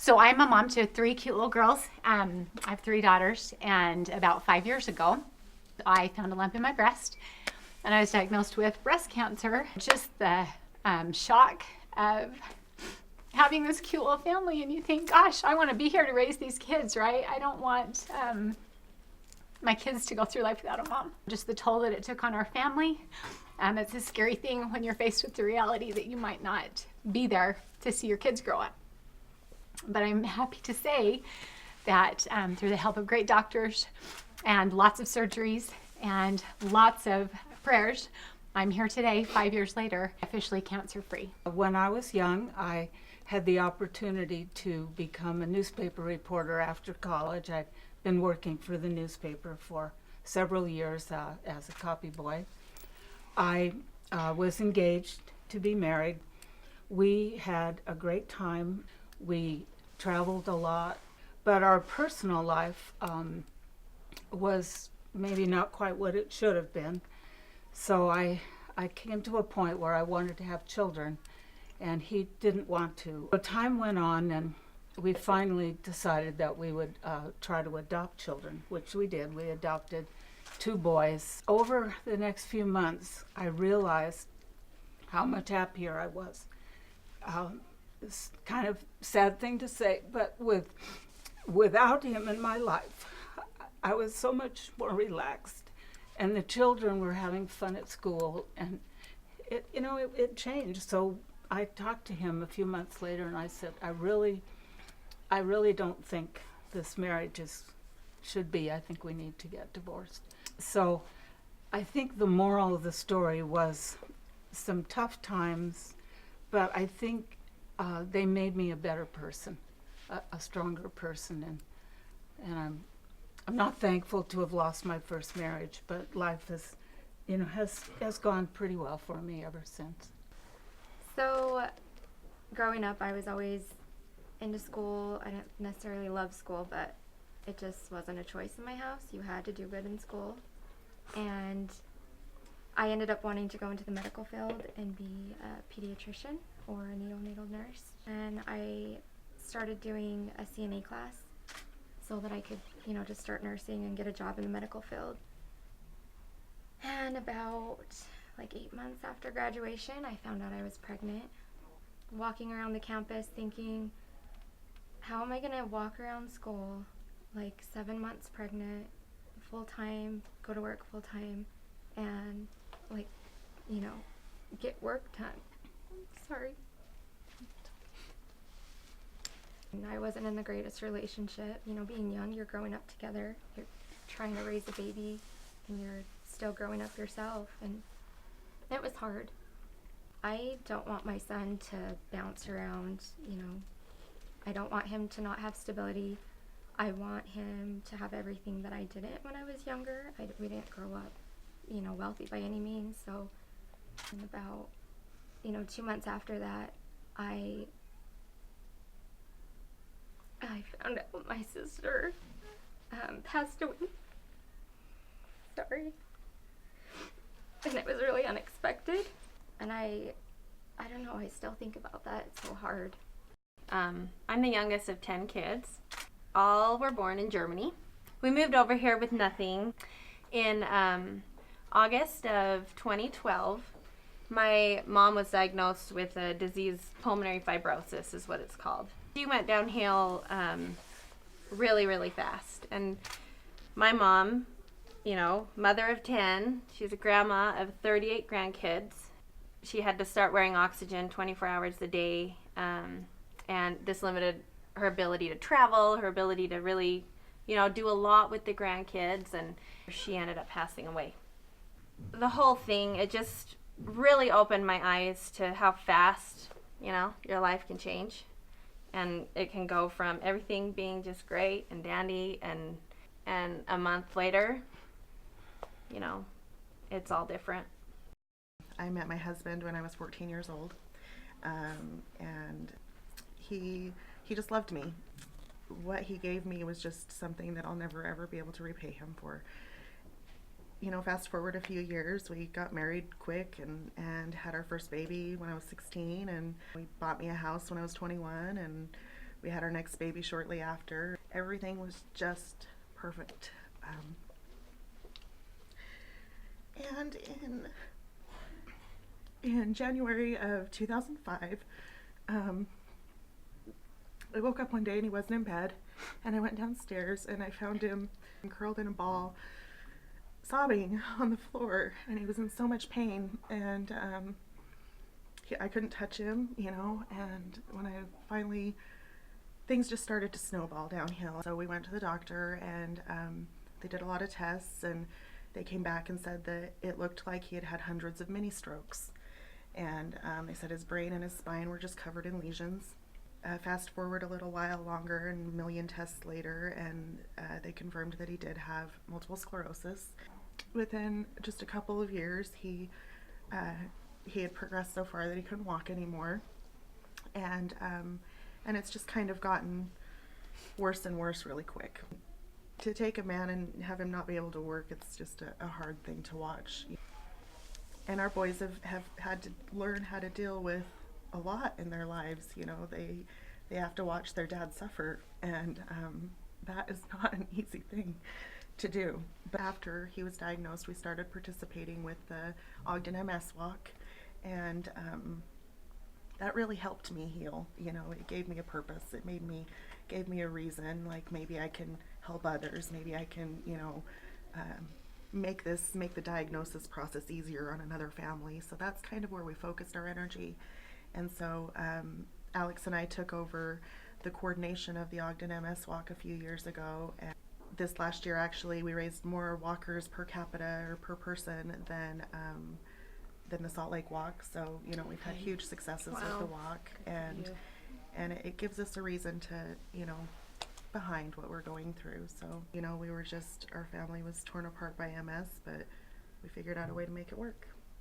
So I'm a mom to three cute little girls. I have three daughters, and about 5 years ago, I found a lump in my breast, and I was diagnosed with breast cancer. Just the shock of having this cute little family, and you think, gosh, I want to be here to raise these kids, right? I don't want my kids to go through life without a mom. Just the toll that it took on our family. It's a scary thing when you're faced with the reality that you might not be there to see your kids grow up. But I'm happy to say that through the help of great doctors and lots of surgeries and lots of prayers, I'm here today, 5 years later, officially cancer-free. When I was young, I had the opportunity to become a newspaper reporter after college. I'd been working for the newspaper for several years as a copy boy. I was engaged to be married. We had a great time. We traveled a lot, but our personal life was maybe not quite what it should have been. So I came to a point where I wanted to have children, and he didn't want to. So time went on, and we finally decided that we would try to adopt children, which we did. We adopted two boys. Over the next few months, I realized how much happier I was. It's kind of sad thing to say, but without him in my life, I was so much more relaxed, and the children were having fun at school, and it changed. So I talked to him a few months later, and I said, I really don't think this marriage should be. I think we need to get divorced. So I think the moral of the story was some tough times, but I think they made me a better person, a stronger person, and I'm not thankful to have lost my first marriage, but life has gone pretty well for me ever since. So, growing up, I was always into school. I didn't necessarily love school, but it just wasn't a choice in my house. You had to do good in school, and I ended up wanting to go into the medical field and be a pediatrician or a neonatal nurse. And I started doing a CNA class so that I could, just start nursing and get a job in the medical field. And about 8 months after graduation, I found out I was pregnant. Walking around the campus thinking, how am I gonna walk around school 7 months pregnant, full-time, go to work full-time, and get work done. Sorry. And I wasn't in the greatest relationship. Being young, you're growing up together, you're trying to raise a baby, and you're still growing up yourself, and it was hard. I don't want my son to bounce around, I don't want him to not have stability. I want him to have everything that I didn't when I was younger. We didn't grow up, wealthy by any means. So, about, 2 months after that, I found out my sister passed away. Sorry. And it was really unexpected. And I don't know, I still think about that. It's so hard. I'm the youngest of 10 kids. All were born in Germany. We moved over here with nothing. In August of 2012, my mom was diagnosed with a disease, pulmonary fibrosis is what it's called. She went downhill really, really fast. And my mom, mother of 10, she's a grandma of 38 grandkids. She had to start wearing oxygen 24 hours a day, and this limited her ability to travel, her ability to really, do a lot with the grandkids, and she ended up passing away. The whole thing, it just really opened my eyes to how fast, your life can change. And it can go from everything being just great and dandy, and a month later, it's all different. I met my husband when I was 14 years old, and he just loved me. What he gave me was just something that I'll never ever be able to repay him for. Fast forward a few years, we got married quick and had our first baby when I was 16, and we bought me a house when I was 21, and We had our next baby shortly after. Everything was just perfect. And in January of 2005, I woke up one day and he wasn't in bed, and I went downstairs and I found him curled in a ball, sobbing on the floor, and he was in so much pain, and I couldn't touch him, you know, and when I finally, things just started to snowball downhill. So we went to the doctor, and they did a lot of tests, and they came back and said that it looked like he had had hundreds of mini strokes, and they said his brain and his spine were just covered in lesions. Fast forward a little while longer, and a million tests later, and they confirmed that he did have multiple sclerosis. Within just a couple of years, he had progressed so far that he couldn't walk anymore, and it's just kind of gotten worse and worse really quick. To take a man and have him not be able to work, it's just a hard thing to watch. And our boys have had to learn how to deal with a lot in their lives. You know, they have to watch their dad suffer, and that is not an easy thing to do. But after he was diagnosed, we started participating with the Ogden MS Walk, and that really helped me heal. You know, it gave me a purpose. It gave me a reason, like maybe I can help others, maybe I can, you know, make the diagnosis process easier on another family. So that's kind of where we focused our energy. And so Alex and I took over the coordination of the Ogden MS Walk a few years ago. And this last year, actually, we raised more walkers per capita or per person than the Salt Lake Walk. So, you know, we've had huge successes with the walk, and it gives us a reason to, you know, behind what we're going through. So, you know, our family was torn apart by MS, but we figured out a way to make it work.